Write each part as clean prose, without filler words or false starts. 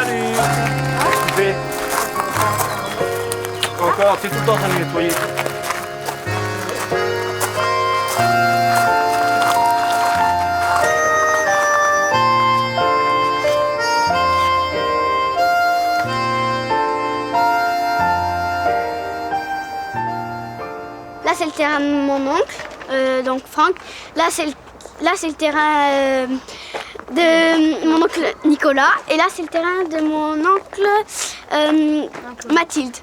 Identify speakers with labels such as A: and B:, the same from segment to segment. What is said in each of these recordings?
A: Salut. Qu'est-ce que tu fais? Encore, tu es tout le temps en train de nettoyer.
B: Là, c'est le terrain de mon oncle, donc Franck. Là, c'est le terrain de mon oncle Nicolas. Et là, c'est le terrain de mon oncle Mathilde.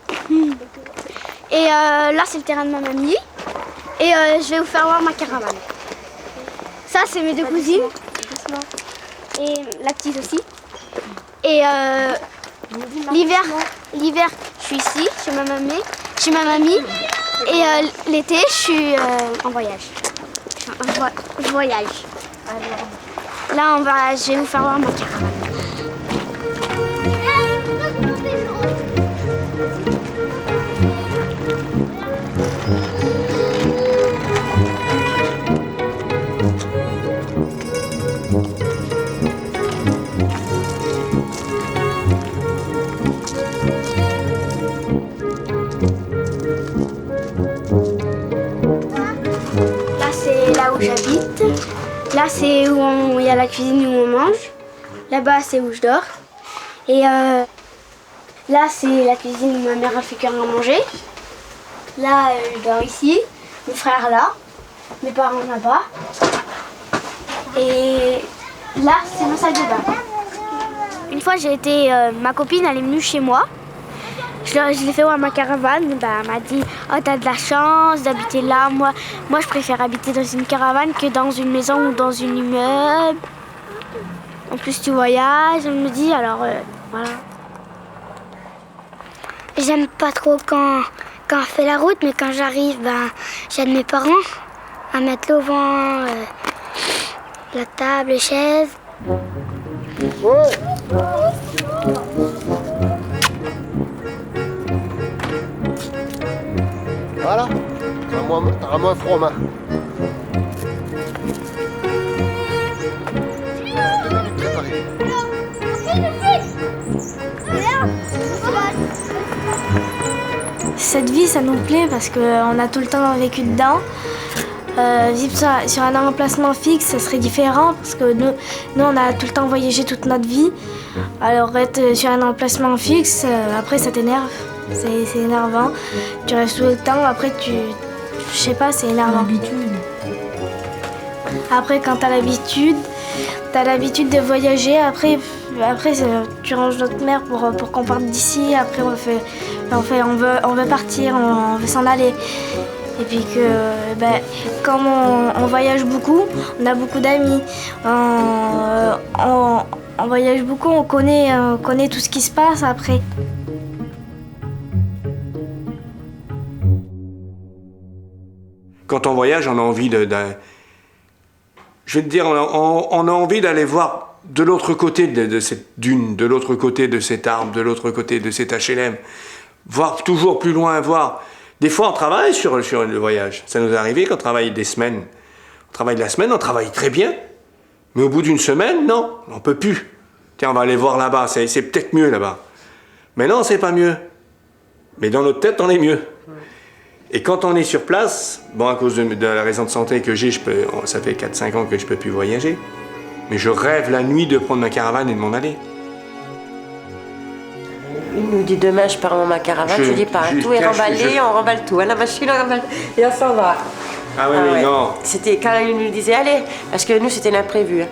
B: Et là, c'est le terrain de ma mamie. Et je vais vous faire voir ma caravane. Ça, c'est mes deux cousines. Et la petite aussi. Et l'hiver, je suis ici, chez ma mamie. Et l'été, je suis en voyage. Je voyage. Là, je vais vous faire voir ma caravane. Là où j'habite. Là, c'est où il y a la cuisine où on mange. Là-bas, c'est où je dors. Et là, c'est la cuisine où ma mère a fait cuire à manger. Là, je dors ici. Mes frères là. Mes parents là-bas. Et là, c'est ma salle de bain. Une fois, ma copine, elle est venue chez moi. Je l'ai fait voir ma caravane, elle m'a dit « Oh, t'as de la chance d'habiter là. Moi, je préfère habiter dans une caravane que dans une maison ou dans un immeuble. En plus, tu voyages. » Elle me dit, alors voilà. J'aime pas trop quand on fait la route, mais quand j'arrive, j'aide mes parents à mettre le vent, la table, les chaises.
C: Voilà, rends-moi un fromage.
D: Cette vie, ça nous plaît parce qu'on a tout le temps vécu dedans. Vivre sur un emplacement fixe, ça serait différent parce que nous, on a tout le temps voyagé toute notre vie. Alors être sur un emplacement fixe, après ça t'énerve. C'est énervant. Tu restes tout le temps, après je sais pas, c'est énervant. Après quand t'as l'habitude de voyager, après tu ranges notre mère pour qu'on parte d'ici, après on veut partir, on veut s'en aller. Et puis comme on voyage beaucoup, on a beaucoup d'amis, on voyage beaucoup, on connaît tout ce qui se passe après.
A: Quand on voyage, on a envie je vais te dire, on a envie d'aller voir de l'autre côté de cette dune, de l'autre côté de cet arbre, de l'autre côté de cet HLM. Voir toujours plus loin, voir. Des fois, on travaille sur le voyage. Ça nous est arrivé qu'on travaille des semaines. On travaille la semaine, on travaille très bien. Mais au bout d'une semaine, non, on peut plus. Tiens, on va aller voir là-bas, c'est peut-être mieux là-bas. Mais non, c'est pas mieux. Mais dans notre tête, on est mieux. Et quand on est sur place, bon, à cause de la raison de santé que j'ai, ça fait 4-5 ans que je peux plus voyager. Mais je rêve la nuit de prendre ma caravane et de m'en aller.
E: Il nous dit demain je pars dans ma caravane, je dis pas, tout est remballé, on remballe tout, la machine on remballe et on s'en va.
A: Ah oui, oui, non.
E: C'était quand il nous disait allez, parce que nous c'était l'imprévu.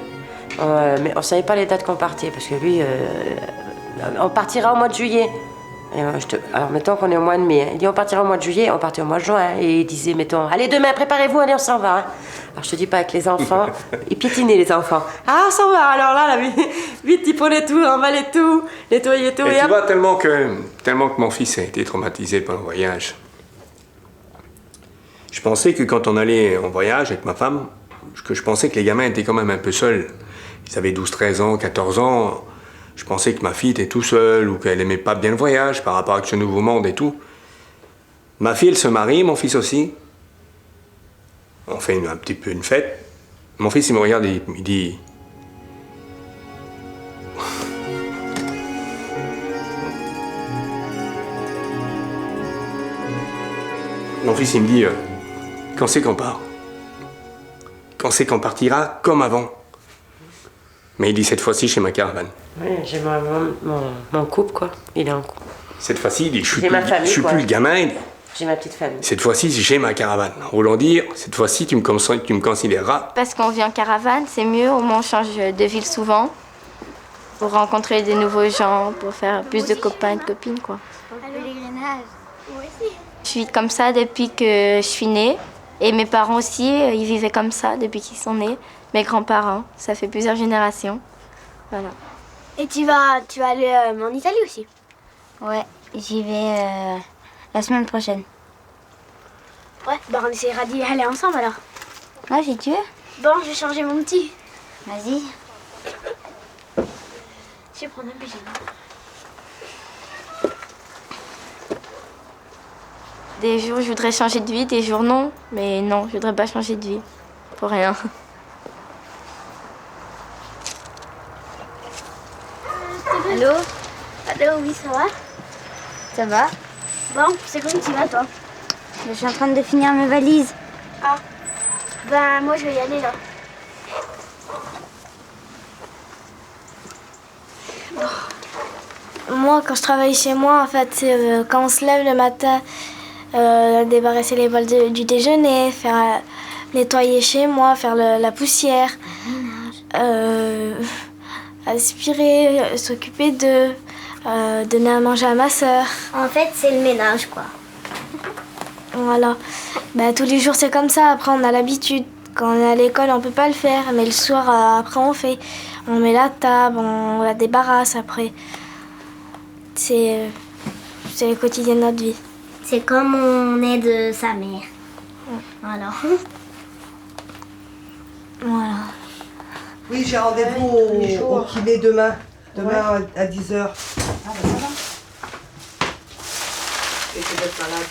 E: Mais on savait pas les dates qu'on partait, parce que lui, on partira au mois de juillet. Et alors mettons qu'on est au mois de mai, hein. Il dit on partira au mois de juillet, on partait au mois de juin, hein. Et il disait mettons, allez demain préparez-vous, allez on s'en va. Hein. Alors je te dis pas avec les enfants, ils piétinaient les enfants. Ah on s'en va, alors là, vite ils prenaient tout, emballaient tout, nettoyaient tout.
A: Et tu vois, tellement que mon fils a été traumatisé par le voyage, je pensais que quand on allait en voyage avec ma femme, je pensais que les gamins étaient quand même un peu seuls. Ils avaient 12, 13 ans, 14 ans. Je pensais que ma fille était tout seule ou qu'elle aimait pas bien le voyage par rapport à ce nouveau monde et tout. Ma fille, elle se marie, mon fils aussi. On fait un petit peu une fête. Mon fils, il me regarde et il dit... Mon fils, il me dit, quand c'est qu'on part? Quand c'est qu'on partira comme avant? Mais il dit cette fois-ci chez ma caravane.
E: Oui, j'ai mon couple, quoi. Il est en couple.
A: Cette fois-ci, il dit, je suis
E: J'ai ma famille,
A: plus
E: quoi.
A: le gamin.
E: J'ai ma petite famille.
A: Cette fois-ci, j'ai ma caravane. Roulant dire, cette fois-ci, tu me considéreras.
D: Parce qu'on vit en caravane, c'est mieux, au moins on change de ville souvent. Pour rencontrer des nouveaux gens, pour faire plus de copains et de copines, quoi. Je suis comme ça depuis que je suis née. Et mes parents aussi, ils vivaient comme ça depuis qu'ils sont nés. Mes grands-parents, ça fait plusieurs générations. Voilà.
B: Et tu vas aller en Italie aussi?
F: Ouais, j'y vais la semaine prochaine.
B: Ouais, bah on essaiera d'y aller ensemble alors.
F: Ouais, si tu veux.
B: Bon, je vais changer mon petit.
F: Vas-y.
B: Je vais prendre un pyjama.
D: Des jours, je voudrais changer de vie, des jours, non. Mais non, je voudrais pas changer de vie. Pour rien.
F: Allô?
B: Allô, oui, ça va?
F: Ça va?
B: Bon, c'est comment tu vas toi?
F: Je suis en train de finir mes valises.
B: Ah, ben moi je vais y aller là.
D: Moi, quand je travaille chez moi, en fait, c'est quand on se lève le matin, débarrasser les bols du déjeuner, faire nettoyer chez moi, faire la poussière, aspirer, s'occuper d'eux, donner à manger à ma sœur.
F: En fait, c'est le ménage, quoi.
D: Voilà. Bah, tous les jours, c'est comme ça. Après, on a l'habitude. Quand on est à l'école, on peut pas le faire. Mais le soir, après, on fait. On met la table, on la débarrasse après. C'est le quotidien de notre vie.
F: C'est comme on aide sa mère. Voilà.
D: Voilà.
G: Oui, j'ai rendez-vous au kiné demain. Demain à 10h. Ah, ben ça va. Et tu vas être malade.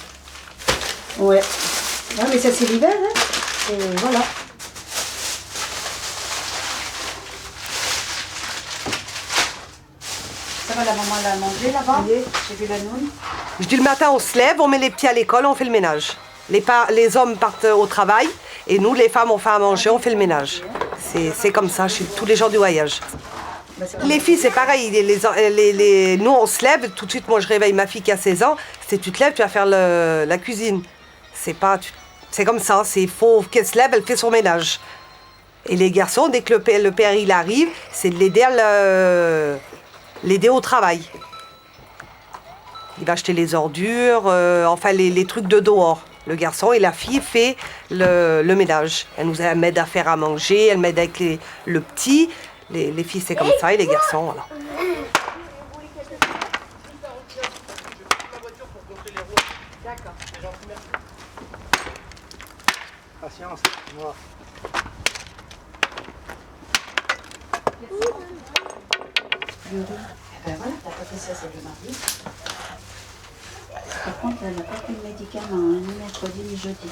G: Ouais. Ouais, mais ça, c'est l'hiver, hein. Voilà.
H: Ça va, la maman l'a mangé là-bas? J'ai vu la noune.
G: Je dis le matin, on se lève, on met les petits à l'école, on fait le ménage. Les hommes partent au travail et nous, les femmes, on fait à manger, on fait le ménage. C'est comme ça chez tous les gens du voyage. Les filles, c'est pareil. Nous, on se lève, tout de suite, moi, je réveille ma fille qui a 16 ans. C'est tu te lèves, tu vas faire la cuisine. C'est comme ça. Il faut qu'elle se lève, elle fait son ménage. Et les garçons, dès que le père il arrive, c'est de l'aider au travail. Il va acheter les ordures, enfin les trucs de dehors. Le garçon et la fille fait le ménage. Elle m'aide à faire à manger, elle m'aide avec le petit. Les filles, c'est comme ça, et les garçons, voilà.
C: Patience, moi.
H: Eh ben voilà, t'as pas fait ça, c'est le mardi. Par contre, elle n'a pas pris de médicaments, hein, ni mercredi ni jeudi.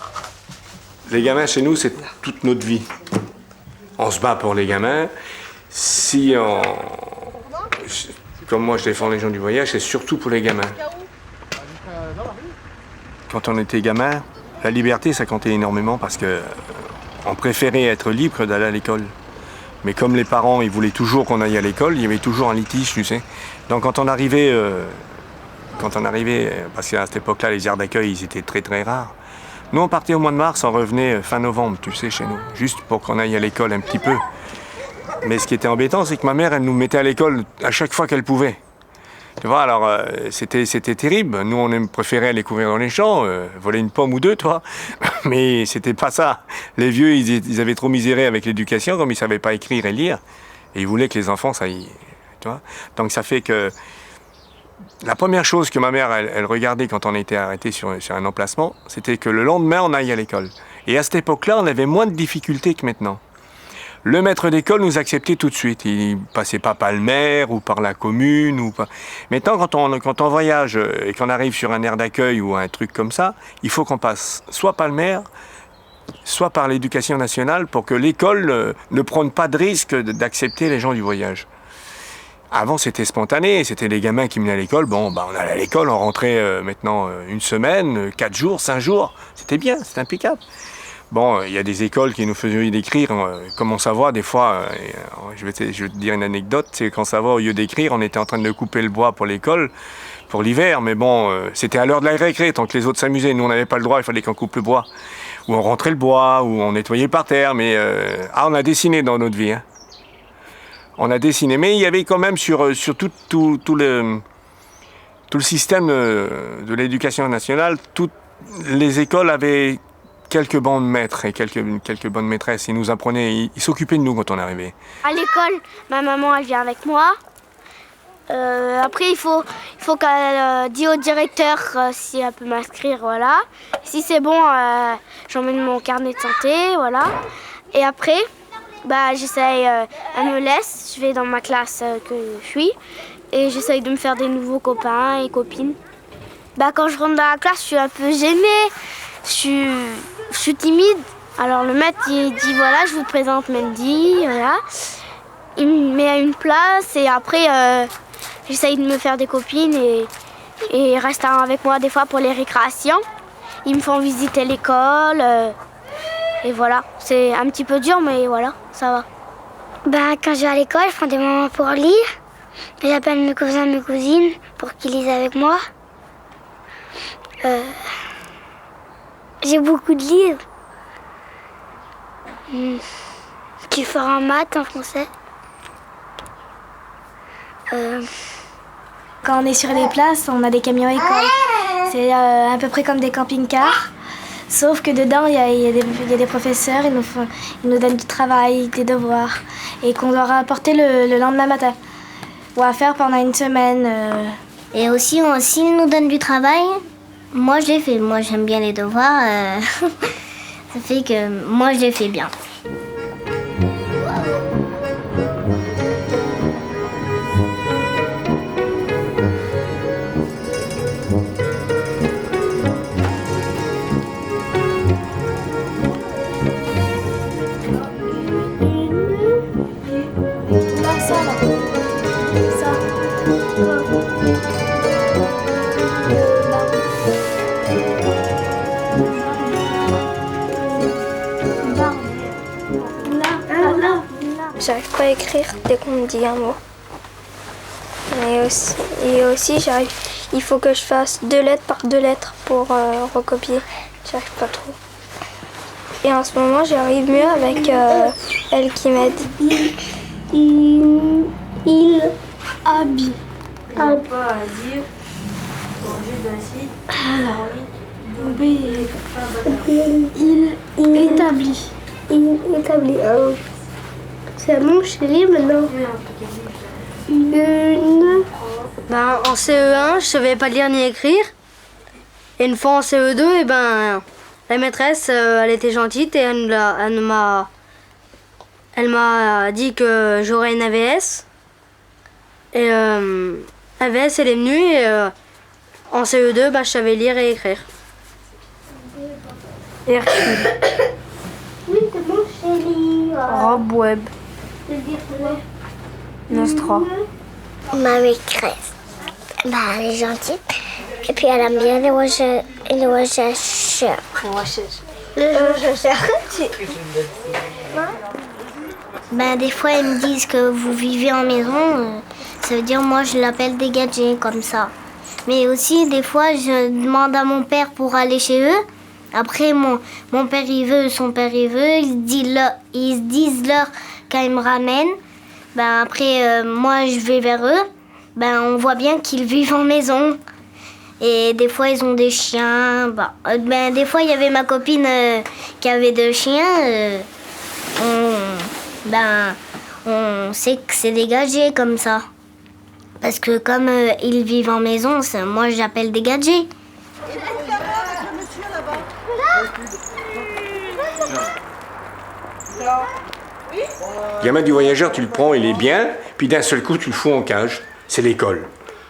A: Les gamins, chez nous, c'est toute notre vie. On se bat pour les gamins. Comme moi, je défends les gens du voyage, c'est surtout pour les gamins. Quand on était gamin, la liberté, ça comptait énormément parce que on préférait être libre que d'aller à l'école. Mais comme les parents, ils voulaient toujours qu'on aille à l'école, il y avait toujours un litige, tu sais. Donc quand on arrivait, parce qu'à cette époque-là, les aires d'accueil, ils étaient très très rares. Nous, on partait au mois de mars, on revenait fin novembre, tu sais, chez nous, juste pour qu'on aille à l'école un petit peu. Mais ce qui était embêtant, c'est que ma mère, elle nous mettait à l'école à chaque fois qu'elle pouvait. Tu vois, alors c'était terrible. Nous, on préférait aller courir dans les champs, voler une pomme ou deux, toi. Mais c'était pas ça. Les vieux, ils avaient trop miséré avec l'éducation, comme ils savaient pas écrire et lire. Et ils voulaient que les enfants, ça y... Tu vois. Donc ça fait que... La première chose que ma mère, elle regardait quand on était arrêté sur un emplacement, c'était que le lendemain, on aille à l'école. Et à cette époque-là, on avait moins de difficultés que maintenant. Le maître d'école nous acceptait tout de suite. Il passait pas par le maire ou par la commune. Ou pas. Maintenant, quand on voyage et qu'on arrive sur un aire d'accueil ou un truc comme ça, il faut qu'on passe soit par le maire, soit par l'éducation nationale pour que l'école ne prenne pas de risque d'accepter les gens du voyage. Avant, c'était spontané, c'était les gamins qui venaient à l'école. Bon, bah, on allait à l'école, on rentrait maintenant une semaine, 4 jours, 5 jours. C'était bien, c'était impeccable. Bon, il y a des écoles qui nous faisaient d'écrire, comme on Savoie, des fois, je vais te dire une anecdote, c'est qu'en Savoie, au lieu d'écrire, on était en train de couper le bois pour l'école, pour l'hiver, mais bon, c'était à l'heure de la récré, tant que les autres s'amusaient. Nous, on n'avait pas le droit, il fallait qu'on coupe le bois. Ou on rentrait le bois, ou on nettoyait par terre, mais... on a dessiné dans notre vie, hein. On a dessiné, mais il y avait quand même sur tout le système de l'éducation nationale, toutes les écoles avaient quelques bons maîtres et quelques bonnes maîtresses. Ils nous apprenaient, ils s'occupaient de nous quand on arrivait.
B: À l'école, ma maman, elle vient avec moi. Après, il faut qu'elle dise au directeur si elle peut m'inscrire, voilà. Si c'est bon, j'emmène mon carnet de santé, voilà. Et après... j'essaye, elle me laisse, je vais dans ma classe que je suis et j'essaye de me faire des nouveaux copains et copines. Quand je rentre dans la classe, je suis un peu gênée, je suis timide. Alors le maître il dit voilà, je vous présente Mendy, voilà. Il me met à une place et après j'essaye de me faire des copines et ils restent avec moi des fois pour les récréations. Ils me font visiter l'école. Et voilà, c'est un petit peu dur, mais voilà, ça va. Quand je vais à l'école, je prends des moments pour lire. J'appelle mes cousins et mes cousines pour qu'ils lisent avec moi. J'ai beaucoup de livres. Qu'il fera en maths, en français.
D: Quand on est sur les places, on a des camions écoles. C'est à peu près comme des camping-cars. Sauf que dedans, il y a des professeurs, ils nous donnent du travail, des devoirs, et qu'on doit rapporter le lendemain matin, ou à faire pendant une semaine.
F: Et aussi, s'ils nous donnent du travail, moi je les fais. Moi j'aime bien les devoirs, ça fait que moi je les fais bien.
I: J'arrive pas à écrire dès qu'on me dit un mot. Et aussi il faut que je fasse 2 lettres par 2 lettres pour recopier. J'arrive pas trop. Et en ce moment, j'arrive mieux avec elle qui m'aide.
B: Il habille.
E: Pas à dire,
B: Il établit. Il établit. C'est bon, je suis libre maintenant.
J: En CE1, je savais pas lire ni écrire. Et une fois en CE2, la maîtresse, elle était gentille et elle m'a dit que j'aurais une AVS. Et AVS, elle est venue et en CE2, je savais lire et écrire. Hercule.
B: Oui, c'est bon, chérie.
J: Robe web. Nostra.
F: Ma maîtresse, elle est gentille. Et puis elle aime bien les rechercheurs. Des fois, ils me disent que vous vivez en maison. Ça veut dire, moi, je l'appelle des gadgets, comme ça. Mais aussi, des fois, je demande à mon père pour aller chez eux. Après, mon père, il veut, son père, il veut. Ils disent l'heure quand ils me ramènent. Après, moi, je vais vers eux. On voit bien qu'ils vivent en maison. Et des fois, ils ont des chiens. Des fois, il y avait ma copine qui avait 2 chiens. On sait que c'est des gadgets comme ça. Parce que comme ils vivent en maison, moi, j'appelle des gadgets.
A: Gamin du voyageur, tu le prends, il est bien, puis d'un seul coup, tu le fous en cage. C'est l'école.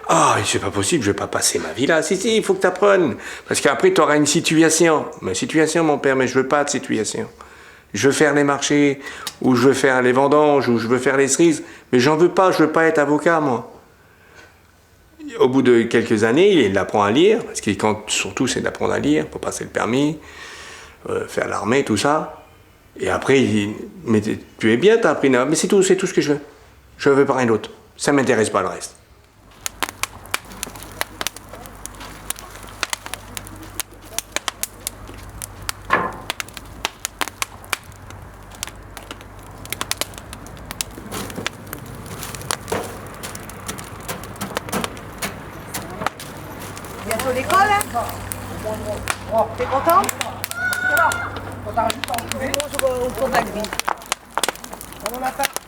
A: Ah, c'est pas possible, je vais pas passer ma vie là. Si, il faut que tu apprennes. Parce qu'après, tu auras une situation. Mais situation, mon père, mais je veux pas de situation. Je veux faire les marchés, ou je veux faire les vendanges, ou je veux faire les cerises, mais j'en veux pas, je veux pas être avocat, moi. Au bout de quelques années, il apprend à lire, parce que surtout c'est d'apprendre à lire, pour passer le permis, faire l'armée, tout ça. Et après, il dit, mais tu es bien, t'as appris, mais c'est tout ce que je veux. Je veux pas rien d'autre. Ça m'intéresse pas le reste.
G: Bientôt l'école, hein? T'es content?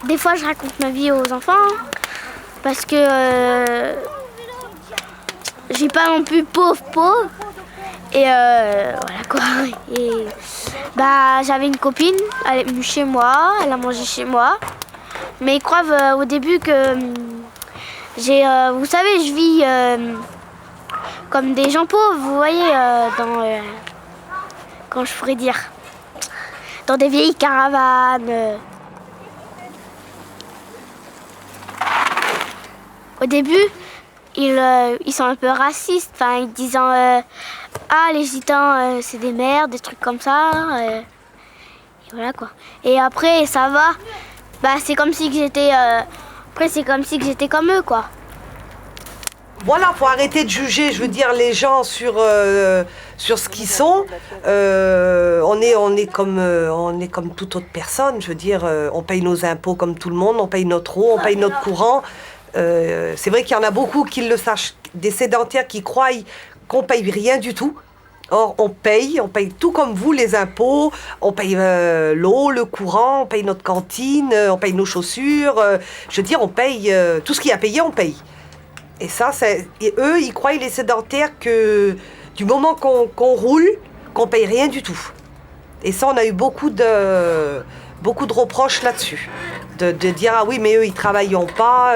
B: Des fois, je raconte ma vie aux enfants parce que j'ai pas non plus pauvre. Et voilà quoi. Et bah, j'avais une copine, elle est venue chez moi, elle a mangé chez moi. Mais ils croient au début que vous savez, je vis comme des gens pauvres, vous voyez, quand je pourrais dire, dans des vieilles caravanes. Au début, ils sont un peu racistes, ils disant ah, les gitans c'est des merdes, des trucs comme ça. Et voilà quoi. Et après ça va. Bah c'est comme si que j'étais comme eux quoi.
G: Voilà, faut arrêter de juger, je veux dire, les gens sur ce qu'ils sont. On est comme toute autre personne, je veux dire, on paye nos impôts comme tout le monde, on paye notre eau, on paye notre courant. C'est vrai qu'il y en a beaucoup qui le sachent, des sédentaires qui croient qu'on paye rien du tout. Or, on paye tout comme vous, les impôts, on paye l'eau, le courant, on paye notre cantine, on paye nos chaussures. Je veux dire, on paye tout ce qu'il y a payé, on paye. Et ça, et eux, ils croient, les sédentaires, que du moment qu'on roule, qu'on paye rien du tout. Et ça, on a eu beaucoup de reproches là-dessus. De dire, ah oui, mais eux, ils travaillent pas,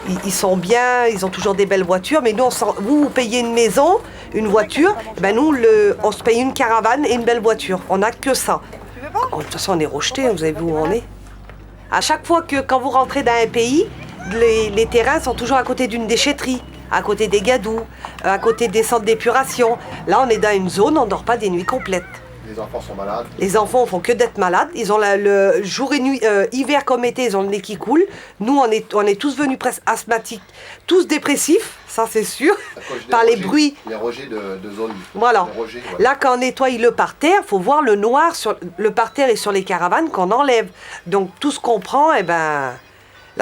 G: ils sont bien, ils ont toujours des belles voitures, mais nous, vous payez une maison, une voiture, ben nous, on se paye une caravane et une belle voiture. On n'a que ça. De toute façon, on est rejetés, vous avez vu où on est. À chaque fois quand vous rentrez dans un pays, les terrains sont toujours à côté d'une déchetterie, à côté des gadous, à côté des centres d'épuration. Là, on est dans une zone, on ne dort pas des nuits complètes.
K: Les enfants sont malades.
G: Les enfants ne font que d'être malades. Ils ont le jour et nuit, hiver comme été, ils ont le nez qui coule. Nous, on est tous venus presque asthmatiques, tous dépressifs, ça c'est sûr, par les bruits.
K: Les rejets de zone.
G: Voilà.
K: Rejets, ouais.
G: Là, quand on nettoie le parterre, il faut voir le noir sur le parterre et sur les caravanes qu'on enlève. Donc tout ce qu'on prend, là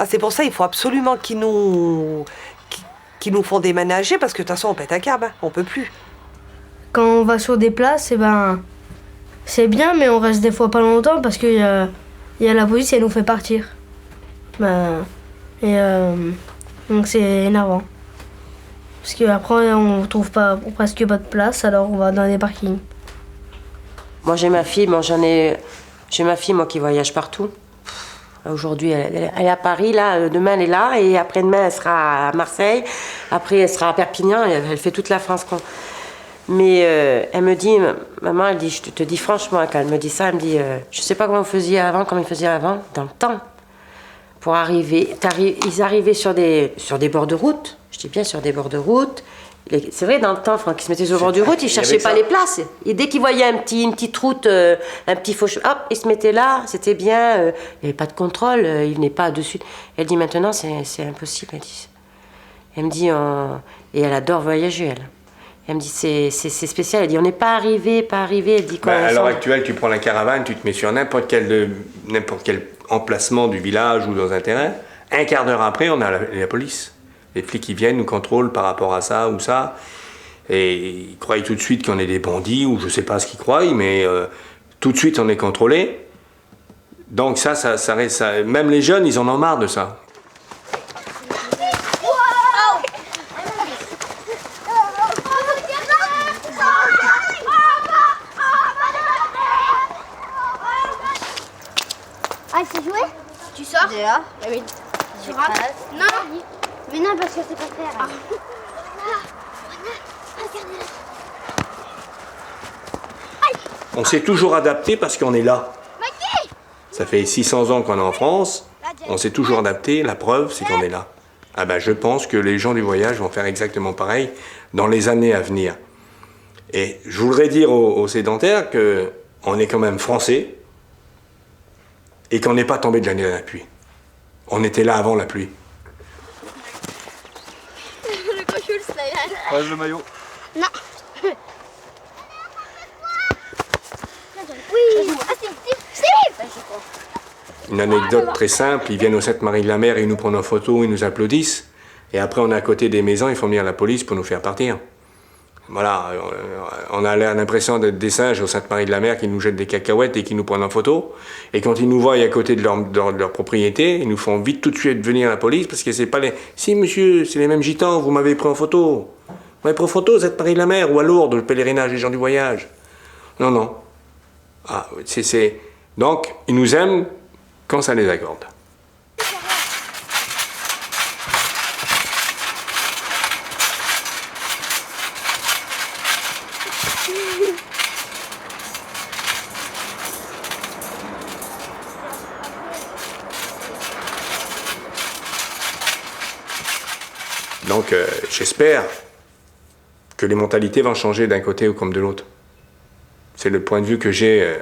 G: c'est pour ça il faut absolument qu'ils nous font déménager parce que de toute façon on pète un câble, hein. On peut plus.
J: Quand on va sur des places, c'est bien, mais on reste des fois pas longtemps parce qu'il y a la police et elle nous fait partir. Donc c'est énervant. Parce qu'après on trouve presque pas de place, alors on va dans des parkings.
E: Moi j'ai ma fille, j'ai ma fille moi qui voyage partout. Aujourd'hui elle est à Paris, là, demain elle est là, et après-demain elle sera à Marseille, après elle sera à Perpignan, elle fait toute la France. Mais elle me dit, maman, elle dit, je te dis franchement, quand elle me dit ça, elle me dit, je sais pas comment ils faisaient avant, dans le temps. Pour arriver, ils arrivaient sur des bords de route, je dis bien sur des bords de route. C'est vrai, dans le temps, Franck, ils se mettaient sur le bord de route, ils cherchaient pas les places. Et dès qu'ils voyaient une petite route, un petit fauche, hop, ils se mettaient là, c'était bien, il n'y avait pas de contrôle, ils venaient pas dessus. Elle dit, maintenant, c'est impossible, elle dit. Elle me dit, et elle adore voyager, elle. Elle me dit, c'est spécial. Elle dit, on n'est pas arrivé. Elle dit,
A: à l'heure actuelle, tu prends la caravane, tu te mets sur n'importe quel emplacement du village ou dans un terrain. Un quart d'heure après, on a la police. Les flics qui viennent nous contrôlent par rapport à ça ou ça. Et ils croient tout de suite qu'on est des bandits, ou je ne sais pas ce qu'ils croient, mais tout de suite on est contrôlé. Donc ça, même les jeunes, ils en ont marre de ça.
B: Ah, c'est joué? Tu sors? Déjà. Oui. Tu rentres? Non. Mais non, parce que c'est pas faire.
A: On s'est toujours adapté parce qu'on est là. Ça fait 600 ans qu'on est en France, on s'est toujours adapté, la preuve c'est qu'on est là. Ah ben, je pense que les gens du voyage vont faire exactement pareil dans les années à venir. Et je voudrais dire aux sédentaires qu'on est quand même français et qu'on n'est pas tombé de l'année de la pluie. On était là avant la pluie.
K: Pose le maillot.
B: Non.
A: Une anecdote très simple, ils viennent au Sainte-Marie-de-la-Mer, ils nous prennent en photo, ils nous applaudissent. Et après, on est à côté des maisons, ils font venir la police pour nous faire partir. Voilà, on a l'impression d'être des singes au Sainte-Marie-de-la-Mer qui nous jettent des cacahuètes et qui nous prennent en photo. Et quand ils nous voient à côté de leur propriété, ils nous font vite tout de suite venir la police parce que c'est pas les... Si monsieur, c'est les mêmes gitans, vous m'avez pris en photo. Vous m'avez pris en photo au Sainte-Marie-de-la-Mer ou à Lourdes, le pèlerinage des gens du voyage. Non, non. Ah, Donc, ils nous aiment quand ça les accorde. Donc, j'espère que les mentalités vont changer d'un côté ou comme de l'autre. C'est le point de vue que j'ai,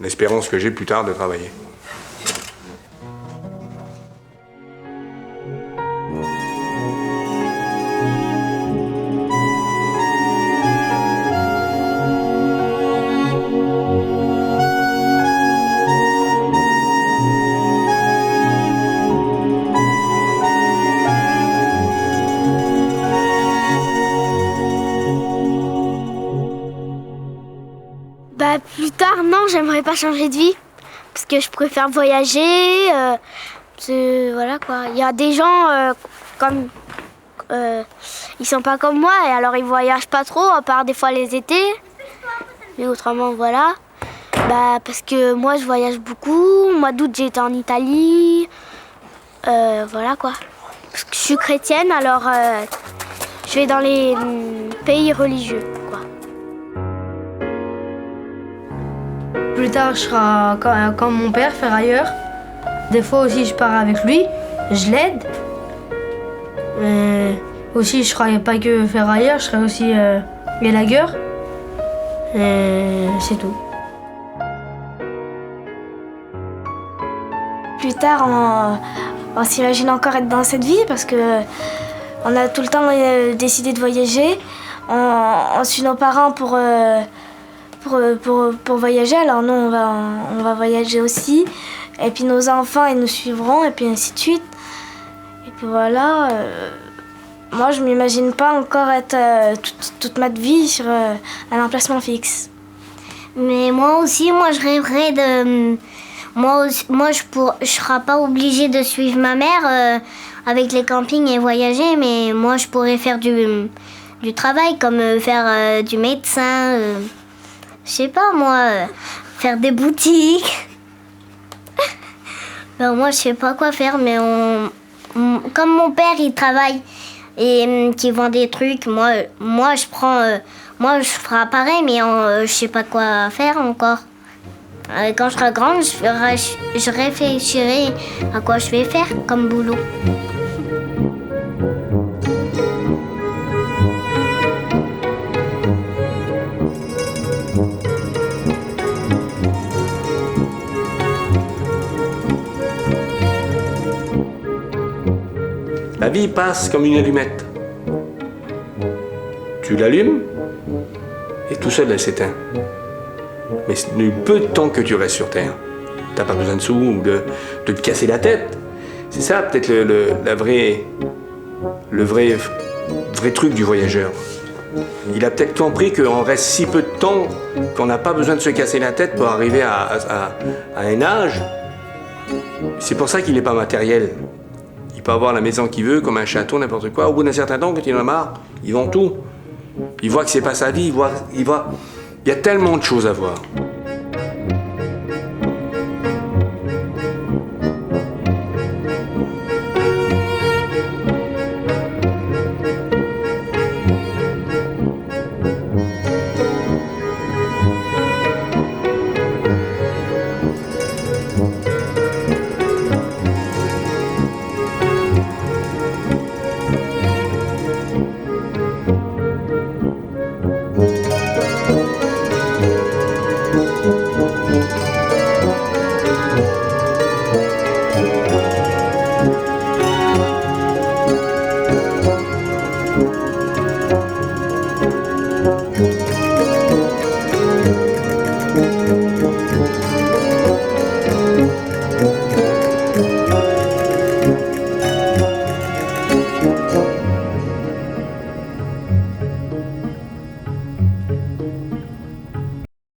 A: l'espérance que j'ai plus tard de travailler.
B: Plus tard, non, j'aimerais pas changer de vie. Parce que je préfère voyager. Voilà quoi. Il y a des gens comme. Ils sont pas comme moi et alors ils voyagent pas trop, à part des fois les étés. Mais autrement, voilà. Parce que moi je voyage beaucoup. Au mois d'août, j'ai été en Italie. Voilà quoi. Parce que je suis chrétienne, alors je vais dans les pays religieux.
J: Plus tard, je serai comme mon père, ferrailleur. Des fois aussi, je pars avec lui, je l'aide. Aussi, je serai pas que ferrailleur, je serai aussi élagueur. C'est tout.
D: Plus tard, on s'imagine encore être dans cette vie parce que on a tout le temps décidé de voyager. On suit nos parents pour voyager, alors nous on va voyager aussi, et puis nos enfants ils nous suivront, et puis ainsi de suite. Et puis voilà, moi je m'imagine pas encore être toute ma vie sur un emplacement fixe.
F: Mais moi aussi, moi je rêverais de... Moi je serai pas obligée de suivre ma mère avec les campings et voyager, mais moi je pourrais faire du travail, comme faire du médecin, je sais pas moi, faire des boutiques. Moi je sais pas quoi faire, mais comme mon père il travaille et qui vend des trucs, moi je ferai pareil, mais je sais pas quoi faire encore. Quand je serai grande, je réfléchirai à quoi je vais faire comme boulot.
A: La vie passe comme une allumette. Tu l'allumes et tout seul elle s'éteint. Mais c'est du peu de temps que tu restes sur Terre. T'as pas besoin de sous ou de te casser la tête. C'est ça peut-être le vrai truc du voyageur. Il a peut-être compris qu'on reste si peu de temps qu'on n'a pas besoin de se casser la tête pour arriver à un âge. C'est pour ça qu'il n'est pas matériel. Il peut avoir la maison qu'il veut, comme un château, n'importe quoi. Au bout d'un certain temps, quand il en a marre, il vend tout. Il voit que c'est pas sa vie, il y a tellement de choses à voir.